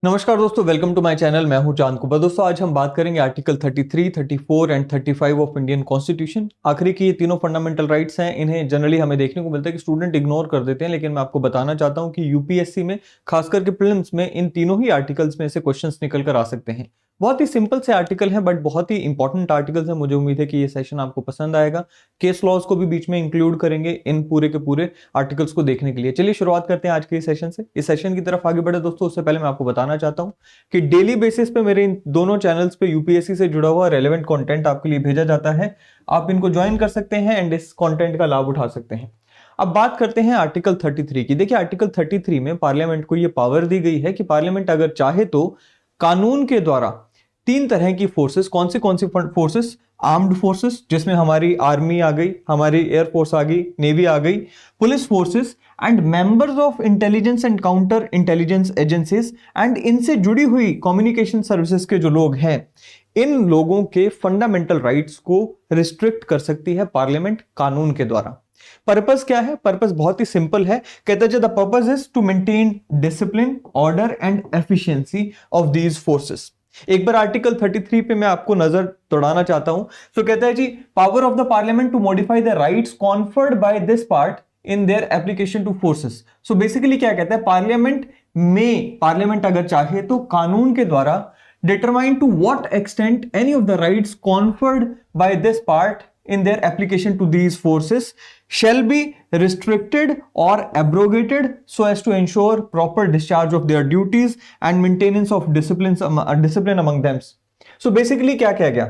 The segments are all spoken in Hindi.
नमस्कार दोस्तों, वेलकम टू माय चैनल। मैं हूं चांद कुबा। दोस्तों आज हम बात करेंगे article 33, 34 and 35 of Indian constitution. आखिरी की ये तीनों फंडामेंटल राइट्स हैं। इन्हें जनरली हमें देखने को मिलता है कि स्टूडेंट इग्नोर कर देते हैं, लेकिन मैं आपको बताना चाहता हूं कि यूपीएससी में खासकर के प्रीलिम्स में इन तीनों ही आर्टिकल्स में से क्वेश्चंस निकल कर आ सकते हैं। बहुत ही सिंपल से आर्टिकल हैं बट बहुत ही इंपॉर्टेंट आर्टिकल्स हैं। मुझे उम्मीद है कि ये सेशन आपको पसंद आएगा। केस लॉज को भी बीच में इंक्लूड करेंगे इन पूरे के पूरे आर्टिकल्स को देखने के लिए। चलिए शुरुआत करते हैं आज के इस सेशन से। इस सेशन की तरफ आगे बढ़े दोस्तों, उससे पहले मैं आपको बताना चाहता हूं कि डेली बेसिस पे मेरे इन दोनों चैनल्स पे यूपीएससी से जुड़ा हुआ रेलेवेंट कंटेंट आपके लिए भेजा जाता है। आप इनको ज्वाइन कर सकते हैं एंड इस कंटेंट का लाभ उठा सकते हैं। अब बात करते हैं आर्टिकल 33 की। देखिए आर्टिकल 33 में पार्लियामेंट को यह पावर दी गई है कि पार्लियामेंट अगर चाहे तो कानून के द्वारा तीन तरह की फोर्सेस, कौन सी फोर्सेस? आर्म्ड फोर्सेस, जिसमें हमारी आर्मी आ गई, हमारी एयरफोर्स आ गई, नेवी आ गई, police forces and members of intelligence and counter intelligence agencies and इनसे जुड़ी हुई कम्युनिकेशन सर्विसेज के जो लोग हैं, इन लोगों के फंडामेंटल राइट्स को रिस्ट्रिक्ट कर सकती है पार्लियामेंट कानून के द्वारा। पर्पस क्या है? पर्पस बहुत ही सिंपल है। कहता है the purpose is to maintain discipline, order and efficiency of these forces. एक बार आर्टिकल 33 पे मैं आपको नजर दौड़ाना चाहता हूं। तो कहता है जी, power of the parliament to modify the rights conferred by this part in their application to forces. So basically क्या कहता है, पार्लियामेंट अगर चाहे तो कानून के द्वारा determine to what extent any of the rights conferred by this part in their application to these forces shall be restricted or abrogated so as to ensure proper discharge of their duties and maintenance of discipline among them. So basically क्या कहा गया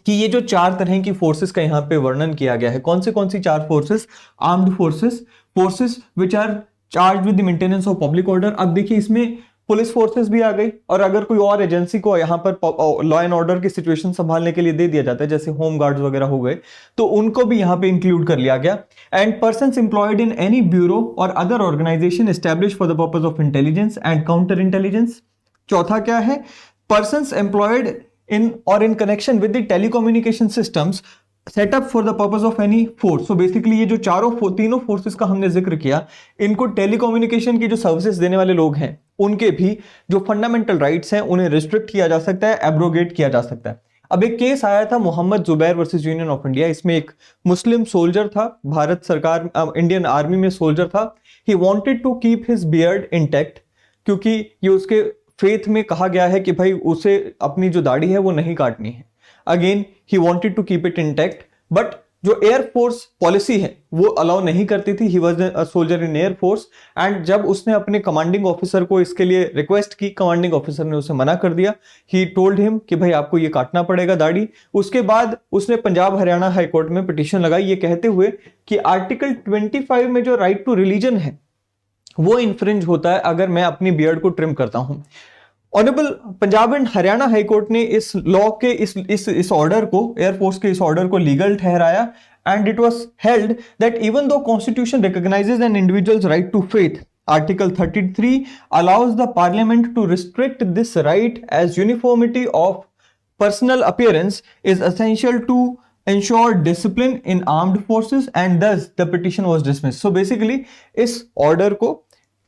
कि ये जो चार तरह की फोर्सेस का यहाँ पे वर्णन किया गया है, कौन सी चार forces? Armed forces which are charge with the maintenance of public order. अब देखिए इसमें पुलिस फोर्सेस भी आ गई, और अगर कोई और एजेंसी को यहाँ पर लॉ एंड ऑर्डर की सिचुएशन संभालने के लिए दे दिया जाता है, जैसे होम गार्ड्स वगैरह हो गए, तो उनको भी यहाँ पे इंक्लूड कर लिया गया। And persons employed in any bureau or other organization establish for the purpose of intelligence and counter intelligence. चौथा क्या है? Persons employed in or in connection with the telecommunication systems set up for the purpose of any force. So basically ये जो तीनों फोर्सेस का हमने जिक्र किया, इनको टेलीकम्युनिकेशन की जो सर्विसेज देने वाले लोग हैं, उनके भी जो फंडामेंटल राइट्स हैं उन्हें रिस्ट्रिक्ट किया जा सकता है, एब्रोगेट किया जा सकता है। अब एक केस आया था Mohammad Zubair versus Union of India. इसमें एक मुस्लिम सोल्जर था, भारत सरकार इंडियन आर्मी में सोल्जर था। He wanted to keep his beard intact, क्योंकि ये उसके फेथ में कहा गया है कि भाई उसे अपनी जो दाढ़ी है वो नहीं काटनी है। Again he wanted to keep it intact, but जो एयरफोर्स पॉलिसी है वो अलाउ नहीं करती थी। He was a soldier in air force and जब उसने अपने कमांडिंग ऑफिसर को इसके लिए रिक्वेस्ट की, कमांडिंग ऑफिसर ने उसे मना कर दिया। ही टोल्ड हिम कि भाई आपको ये काटना पड़ेगा दाढ़ी। उसके बाद उसने पंजाब हरियाणा हाई कोर्ट में पिटीशन लगाई, ये कहते हुए कि आर्टिकल 25 में जो राइट टू रिलीजन है वो इन्फ्रिंज होता है अगर मैं अपनी बियर्ड को ट्रिम करता हूं। Honourable Punjab and Haryana high court ने इस लॉ के इस ऑर्डर को, एयरफोर्स के इस ऑर्डर को लीगल ठहराया। And it was held that even though constitution recognises an individual's right to faith, article 33 allows the parliament to restrict this right as uniformity of personal appearance is essential to ensure discipline in armed forces and thus the petition was dismissed. So basically इस ऑर्डर को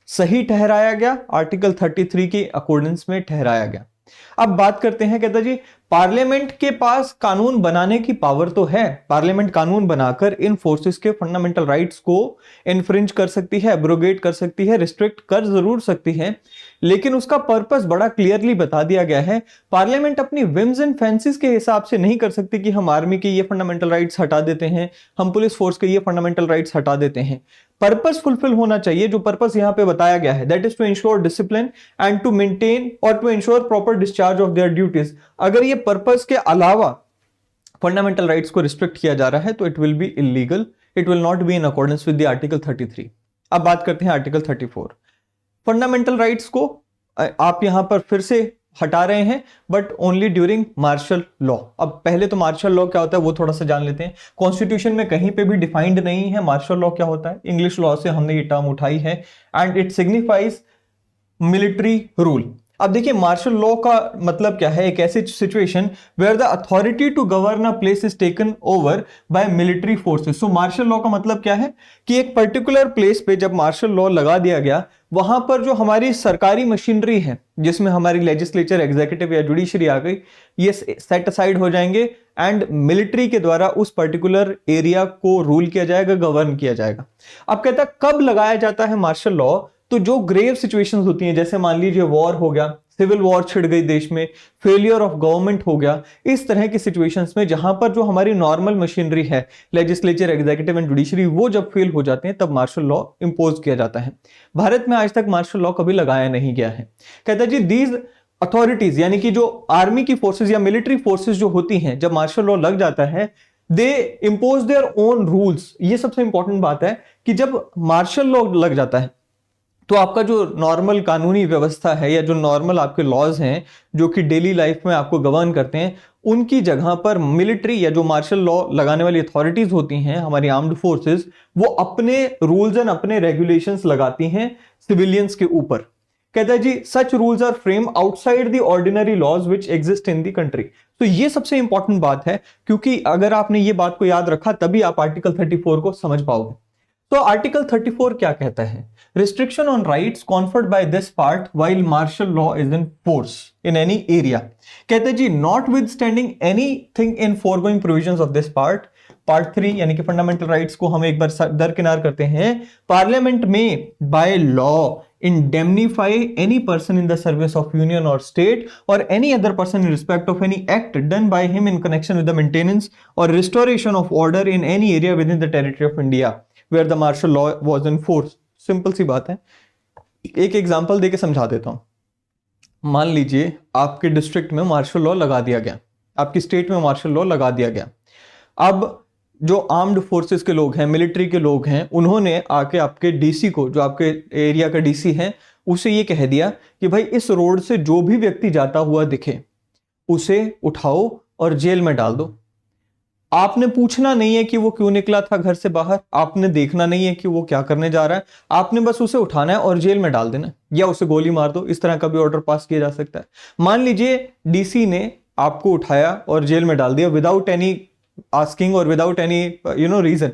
सही ठहराया गया, आर्टिकल 33 के अकॉर्डेंस में ठहराया गया। अब बात करते हैं, कहता जी पार्लियामेंट के पास कानून बनाने की पावर तो है। पार्लियामेंट कानून बनाकर इन फोर्सेस के फंडामेंटल राइट्स को इन्फ्रिंज कर सकती है, एब्रोगेट कर सकती है, रिस्ट्रिक्ट कर जरूर सकती है, लेकिन उसका पर्पस बड़ा क्लियरली बता दिया गया है। पार्लियामेंट अपनी विम्स एंड फैंसीज के हिसाब से नहीं कर सकती कि हम आर्मी के ये फंडामेंटल राइट्स हटा देते हैं, हम पुलिस फोर्स के ये फंडामेंटल राइट्स हटा देते हैं। पर्पस फुलफिल होना चाहिए। जो पर्पस यहां पे बताया गया है, that is to ensure discipline and to maintain or to ensure proper discharge of their duties. अगर ये पर्पस के अलावा फंडामेंटल राइट्स को रिस्ट्रिक्ट किया जा रहा है तो it will be illegal, it will not be in accordance with the article 33। अब बात करते हैं आर्टिकल 34। फंडामेंटल राइट्स को आप यहां पर फिर से हटा रहे हैं, but only during martial law. अब पहले तो मार्शल लॉ क्या होता है वो थोड़ा सा जान लेते हैं। कॉन्स्टिट्यूशन में कहीं पे भी डिफाइंड नहीं है मार्शल लॉ क्या होता है। इंग्लिश लॉ से हमने ये टर्म उठाई है and it signifies military rule. अब देखिए मार्शल लॉ का मतलब क्या है, एक ऐसी situation where the authority to govern a place is taken over by military forces. So martial law का मतलब क्या है कि एक पर्टिकुलर प्लेस पे जब मार्शल लॉ लगा दिया गया, वहां पर जो हमारी सरकारी मशीनरी है, जिसमें हमारी लेजिस्लेचर, एग्जीक्यूटिव या जुडिशरी आ गई, ये सेट असाइड हो जाएंगे एंड मिलिट्री के द्वारा उस पर्टिकुलर एरिया को रूल किया जाएगा, गवर्न किया जाएगा। अब कहता है कब लगाया जाता है मार्शल लॉ, तो जो ग्रेव सिचुएशंस होती हैं, जैसे मान लीजिए वॉर हो गया, सिविल वॉर छिड़ गई देश में, फेलियर ऑफ गवर्नमेंट हो गया, इस तरह की सिचुएशंस में जहां पर जो हमारी नॉर्मल मशीनरी है, लेजिस्लेचर, एग्जीक्यूटिव एंड जुडिशरी, वो जब फेल हो जाते हैं तब मार्शल लॉ इंपोज किया जाता है। भारत में आज तक मार्शल लॉ कभी लगाया नहीं गया है। कहता है जी दीज अथॉरिटीज, यानी कि जो आर्मी की फोर्सेस या मिलिट्री फोर्सेस जो होती हैं, जब मार्शल लॉ लग जाता है, दे इंपोज देयर ओन रूल्स। ये सबसे इंपॉर्टेंट बात है कि जब मार्शल लॉ लग जाता है तो आपका जो नॉर्मल कानूनी व्यवस्था है या जो नॉर्मल आपके लॉज हैं जो कि डेली लाइफ में आपको गवर्न करते हैं, उनकी जगह पर मिलिट्री या जो मार्शल लॉ लगाने वाली अथॉरिटीज होती हैं, हमारी आर्म्ड फोर्सेस, वो अपने रूल्स एंड अपने रेगुलेशंस लगाती हैं सिविलियंस के ऊपर। कहता है जी such rules are frame outside the ordinary laws which exist in the country. तो ये सबसे इंपॉर्टेंट बात है, क्योंकि अगर आपने ये बात को याद रखा तभी आप आर्टिकल 34 को समझ पाओगे। तो आर्टिकल 34 क्या कहता है? Restriction on rights conferred by this part while martial law is in force in any area. कहते हैं जी notwithstanding anything in foregoing provisions of this part, part 3 यानी कि फंडामेंटल राइट्स को हम एक बार दरकिनार करते हैं। पार्लियामेंट में by law indemnify any person in the service of union or state or any other person in respect of any act done by him in connection with the maintenance or restoration of order in any area within the territory of India where the martial law was in force। Simple सी बात है, एक एग्जांपल देके समझा देता हूं। मान लीजिए आपके डिस्ट्रिक्ट में मार्शल लॉ लगा दिया गया, आपकी स्टेट में मार्शल लॉ लगा दिया गया। अब जो आर्म्ड फोर्सेस के लोग हैं, मिलिट्री के लोग हैं, उन्होंने आके आपके डीसी को, जो आपके एरिया का डीसी है, उसे ये कह दिया कि भाई इस रोड से जो भी व्यक्ति जाता हुआ दिखे उसे उठाओ और जेल में डाल दो। आपने पूछना नहीं है कि वो क्यों निकला था घर से बाहर, आपने देखना नहीं है कि वो क्या करने जा रहा है, आपने बस उसे उठाना है और जेल में डाल देना या उसे गोली मार दो। इस तरह का भी ऑर्डर पास किया जा सकता है। मान लीजिए डीसी ने आपको उठाया और जेल में डाल दिया विदाउट एनी आस्किंग और विदाउट एनी रीजन।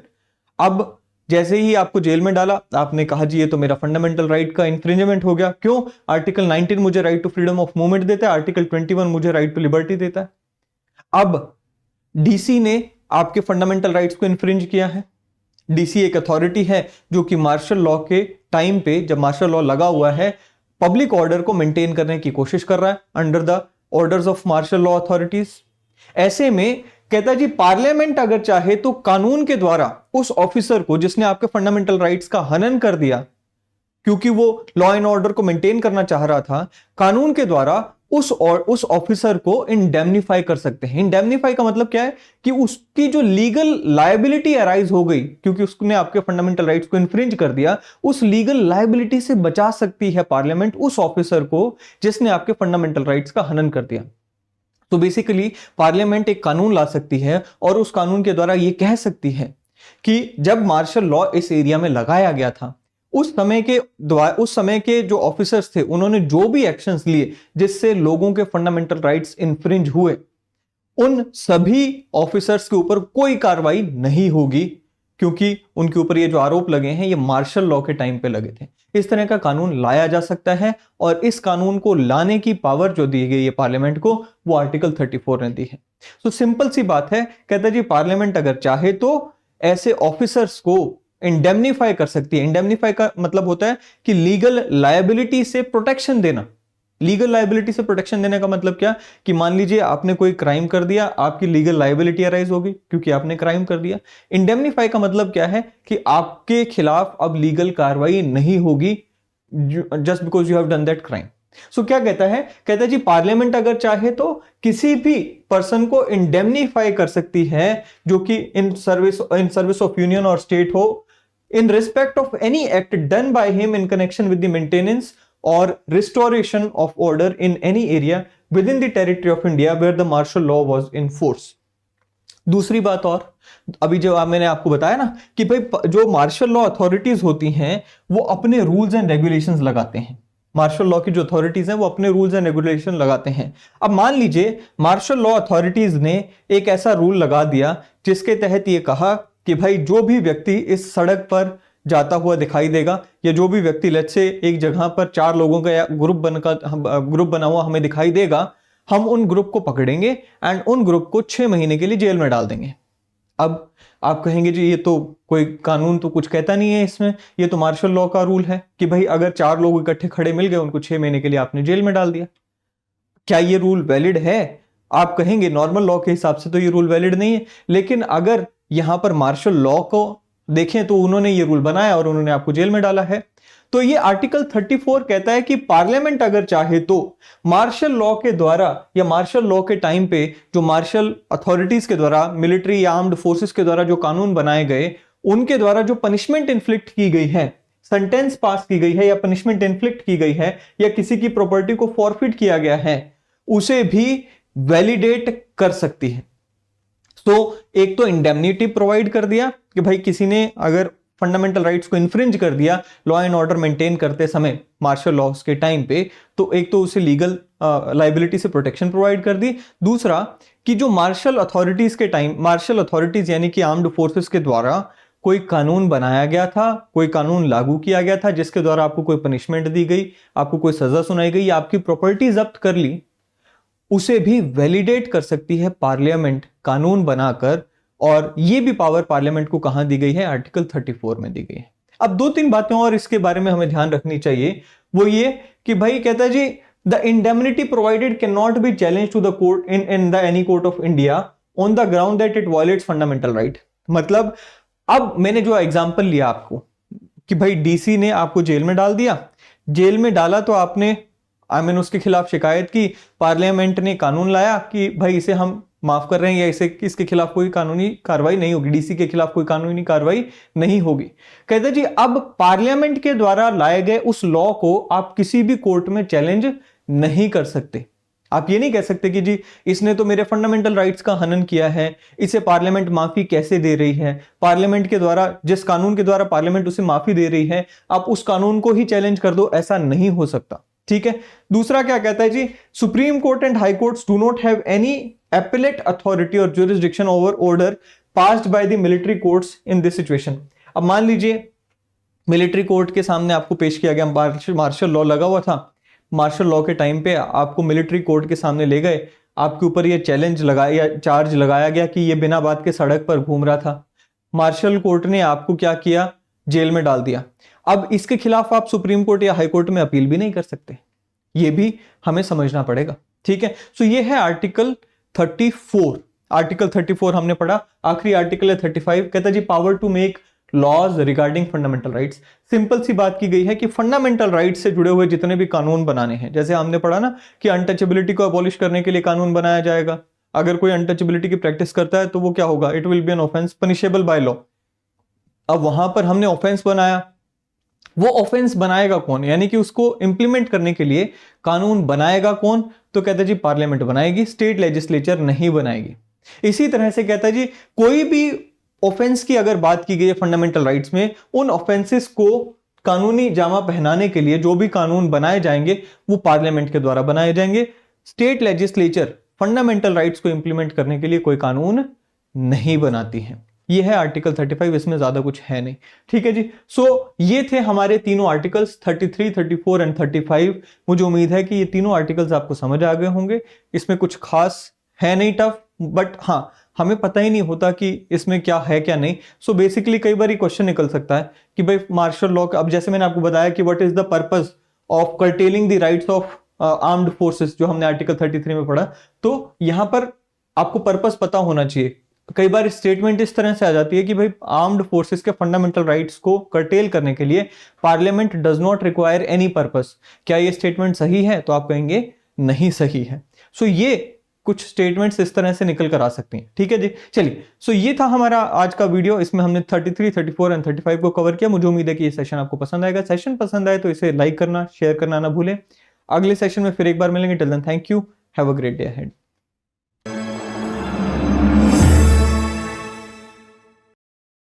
अब जैसे ही आपको जेल में डाला, आपने कहा जी ये तो मेरा फंडामेंटल राइट का इंफ्रिंजमेंट हो गया। क्यों? आर्टिकल 19 मुझे right to freedom of movement देता है, आर्टिकल 21 मुझे राइट टू लिबर्टी देता है। अब डीसी ने आपके फंडामेंटल राइट्स को इन्फ्रिंज किया है। डीसी एक अथॉरिटी है जो कि मार्शल लॉ के टाइम पे, जब मार्शल लॉ लगा हुआ है, पब्लिक ऑर्डर को मेंटेन करने की कोशिश कर रहा है under the orders of martial law authorities. ऐसे में कहता जी पार्लियामेंट अगर चाहे तो कानून के द्वारा उस ऑफिसर को जिसने आपके फंडामेंटल राइट्स का हनन कर दिया, क्योंकि वो लॉ एंड ऑर्डर को मेंटेन करना चाह रहा था, कानून के द्वारा उस ऑफिसर को इंडेमनीफाई कर सकते हैं। इंडेमनीफाई का मतलब क्या है कि उसकी जो लीगल लायबिलिटी अराइज हो गई क्योंकि उसने आपके फंडामेंटल राइट्स को इन्फ्रिंज कर दिया, उस लीगल लायबिलिटी से बचा सकती है पार्लियामेंट उस ऑफिसर को जिसने आपके फंडामेंटल राइट्स का हनन कर दिया। तो बेसिकली पार्लियामेंट एक कानून ला सकती है और उस कानून के द्वारा यह कह सकती है कि जब मार्शल लॉ इस एरिया में लगाया गया था, उस समय के जो ऑफिसर्स थे उन्होंने जो भी एक्शंस लिए जिससे लोगों के फंडामेंटल राइट्स इन्फ्रिंज हुए, उन सभी ऑफिसर्स के ऊपर कोई कार्रवाई नहीं होगी, क्योंकि उनके ऊपर ये जो आरोप लगे हैं ये मार्शल लॉ के टाइम पे लगे थे। इस तरह का कानून लाया जा सकता है और इस कानून को लाने की पावर जो दी गई है पार्लियामेंट को, वो आर्टिकल 34 ने दी है। तो सिंपल सी बात है, कहता है जी पार्लियामेंट अगर चाहे तो ऐसे ऑफिसर्स को इंडेमनीफाई कर सकती है। इंडेमनीफाई का मतलब होता है कि लीगल लायबिलिटी से प्रोटेक्शन देना। लीगल लायबिलिटी से प्रोटेक्शन देने का मतलब क्या कि मान लीजिए आपने कोई क्राइम कर दिया, आपकी लीगल लायबिलिटी अराइज होगी क्योंकि आपने क्राइम कर दिया। इंडेमनीफाई का मतलब क्या है कि आपके खिलाफ अब लीगल कार्रवाई नहीं होगी just because you have done that crime. So क्या कहता है? कहता है जी पार्लियामेंट अगर चाहे तो किसी भी पर्सन को इंडेमनीफाई कर सकती है जो कि इन सर्विस ऑफ यूनियन और स्टेट हो, in respect of any act done by him in connection with the maintenance or restoration of order in any area within the territory of India where the martial law was in force। दूसरी बात, और अभी जो मैंने आपको बताया ना कि भाई जो मार्शल लॉ अथॉरिटीज होती हैं वो अपने रूल्स एंड रेगुलेशंस लगाते हैं। मार्शल लॉ की जो अथॉरिटीज हैं वो अपने रूल्स एंड रेगुलेशन लगाते हैं। अब मान लीजिए मार्शल लॉ अथॉरिटीज ने एक ऐसा रूल लगा दिया जिसके तहत ये कहा कि भाई जो भी व्यक्ति इस सड़क पर जाता हुआ दिखाई देगा या जो भी व्यक्ति लेट्स से एक जगह पर 4 लोगों का ग्रुप बना हुआ हमें दिखाई देगा, हम उन ग्रुप को पकड़ेंगे एंड उन ग्रुप को 6 महीने के लिए जेल में डाल देंगे। अब आप कहेंगे जी ये तो कोई कानून तो कुछ कहता नहीं है इसमें, ये तो मार्शल लॉ का रूल है कि भाई अगर 4 लोग इकट्ठे खड़े मिल गए उनको 6 महीने के लिए आपने जेल में डाल दिया। क्या ये रूल वैलिड है? आप कहेंगे नॉर्मल लॉ के हिसाब से तो ये रूल वैलिड नहीं है, लेकिन अगर यहां पर मार्शल लॉ को देखें तो उन्होंने ये रूल बनाया और उन्होंने आपको जेल में डाला है। तो ये आर्टिकल 34 कहता है कि पार्लियामेंट अगर चाहे तो मार्शल लॉ के द्वारा या मार्शल लॉ के टाइम पे जो मार्शल अथॉरिटीज के द्वारा, मिलिट्री या आर्म्ड फोर्सेस के द्वारा जो कानून बनाए गए, उनके द्वारा जो पनिशमेंट इन्फ्लिक्ट की गई है, सेंटेंस पास की गई है या पनिशमेंट इन्फ्लिक्ट की गई है या किसी की प्रॉपर्टी को फॉरफिट किया गया है, उसे भी वैलिडेट कर सकती है। तो एक तो इंडेमनिटी प्रोवाइड कर दिया कि भाई किसी ने अगर फंडामेंटल राइट्स को इन्फ्रिंज कर दिया लॉ एंड ऑर्डर मेंटेन करते समय मार्शल लॉस के टाइम पे, तो एक तो उसे लीगल लाइबिलिटी से प्रोटेक्शन प्रोवाइड कर दी। दूसरा कि जो मार्शल अथॉरिटीज के टाइम, मार्शल अथॉरिटीज यानी कि आर्म्ड फोर्सेस के द्वारा कोई कानून बनाया गया था, कोई कानून लागू किया गया था जिसके द्वारा आपको कोई पनिशमेंट दी गई, आपको कोई सजा सुनाई गई या आपकी प्रॉपर्टी जब्त कर ली, उसे भी वैलिडेट कर सकती है पार्लियामेंट कानून बनाकर। और ये भी पावर पार्लियामेंट को कहां दी गई है? आर्टिकल 34 में दी गई है। अब 2-3 बातें और इसके बारे में हमें ध्यान रखनी चाहिए, वो ये कि भाई कहता है जी the indemnity provided can not be challenge to the court in the any court of India on the ground that it violates fundamental right. मतलब अब मैंने जो एग्जांपल लिया आपको कि भाई डीसी ने आपको जेल में डाल दिया, जेल में डाला तो आपने उसके खिलाफ शिकायत की, पार्लियामेंट ने कानून लाया कि भाई इसे हम माफ कर रहे हैं या इसके खिलाफ कोई कानूनी कार्रवाई नहीं होगी, डीसी के खिलाफ कोई कानूनी कार्रवाई नहीं होगी। कहते जी अब पार्लियामेंट के द्वारा लाए गए उस लॉ को आप किसी भी कोर्ट में चैलेंज नहीं कर सकते। आप ये नहीं कह सकते कि जी इसने तो मेरे फंडामेंटल राइट्स का हनन किया है, इसे पार्लियामेंट माफी कैसे दे रही है, पार्लियामेंट के द्वारा जिस कानून के द्वारा पार्लियामेंट उसे माफी दे रही है आप उस कानून को ही चैलेंज कर दो, ऐसा नहीं हो सकता। ठीक है। दूसरा क्या कहता है जी, supreme court and high courts do not have any appellate authority or jurisdiction over order passed by the military courts in this situation. अब मान लीजिए मिलिट्री कोर्ट के सामने आपको पेश किया गया, मार्शल लॉ लगा हुआ था, मार्शल लॉ के टाइम पे आपको मिलिट्री कोर्ट के सामने ले गए, आपके ऊपर ये चैलेंज लगाया, चार्ज लगाया गया कि ये बिना बात के सड़क पर घूम रहा था। मार्शल कोर्ट ने आपको क्या किया? जेल में डाल दिया। अब इसके खिलाफ आप सुप्रीम कोर्ट या हाई कोर्ट में अपील भी नहीं कर सकते, ये भी हमें समझना पड़ेगा। ठीक है। सो ये है आर्टिकल 34। आर्टिकल 34 हमने पढ़ा। आखिरी आर्टिकल है 35, कहता है जी power to make laws regarding fundamental rights. Simple सी बात की गई है कि फंडामेंटल राइट्स से जुड़े हुए जितने भी कानून बनाने हैं, जैसे हमने पढ़ा ना कि अनटचेबिलिटी को अबॉलिश करने के लिए कानून बनाया जाएगा, अगर कोई अनटचेबिलिटी की प्रैक्टिस करता है तो वो क्या होगा? It will be an offence punishable by law. अब वहां पर हमने ऑफेंस बनाया, वो ऑफेंस बनाएगा कौन? यानी कि उसको इंप्लीमेंट करने के लिए कानून बनाएगा कौन? तो कहता है जी पार्लियामेंट बनाएगी, स्टेट लेजिस्लेचर नहीं बनाएगी। इसी तरह से कहता है जी कोई भी ऑफेंस की अगर बात की गई है फंडामेंटल राइट्स में, उन ऑफेंसेस को कानूनी जामा पहनाने के लिए जो भी कानून बनाए जाएंगे वो पार्लियामेंट के द्वारा बनाए जाएंगे। स्टेट लेजिस्लेचर फंडामेंटल राइट्स को इंप्लीमेंट करने के लिए कोई कानून नहीं बनाती है। ये है आर्टिकल 35, इसमें ज्यादा कुछ है नहीं। ठीक है जी। सो ये थे हमारे तीनों आर्टिकल्स 33, 34 एंड 35। मुझे उम्मीद है कि ये तीनों आर्टिकल्स आपको समझ आ गए होंगे। इसमें कुछ खास है नहीं टफ, बट हाँ हमें पता ही नहीं होता कि इसमें क्या है क्या नहीं। सो बेसिकली कई बार क्वेश्चन निकल सकता है कि भाई मार्शल लॉ, अब जैसे मैंने आपको बताया कि what is the purpose of curtailing the rights of armed forces, जो हमने आर्टिकल 33 में पढ़ा, तो यहां पर आपको पर्पस पता होना चाहिए। कई बार स्टेटमेंट इस तरह से आ जाती है कि भाई आर्म्ड फोर्सेस के फंडामेंटल राइट्स को कर्टेल करने के लिए parliament does not require any purpose. क्या ये स्टेटमेंट सही है? तो आप कहेंगे नहीं सही है। सो ये कुछ स्टेटमेंट्स इस तरह से निकल कर आ सकती हैं। ठीक है जी। चलिए, सो ये था हमारा आज का वीडियो। इसमें हमने 33, 34 एंड 35 को कवर किया। मुझे उम्मीद है कि ये सेशन आपको पसंद आएगा। सेशन पसंद आए तो इसे लाइक करना, शेयर करना ना भूलें। अगले सेशन में फिर एक बार मिलेंगे। Till then thank you, have a great day ahead.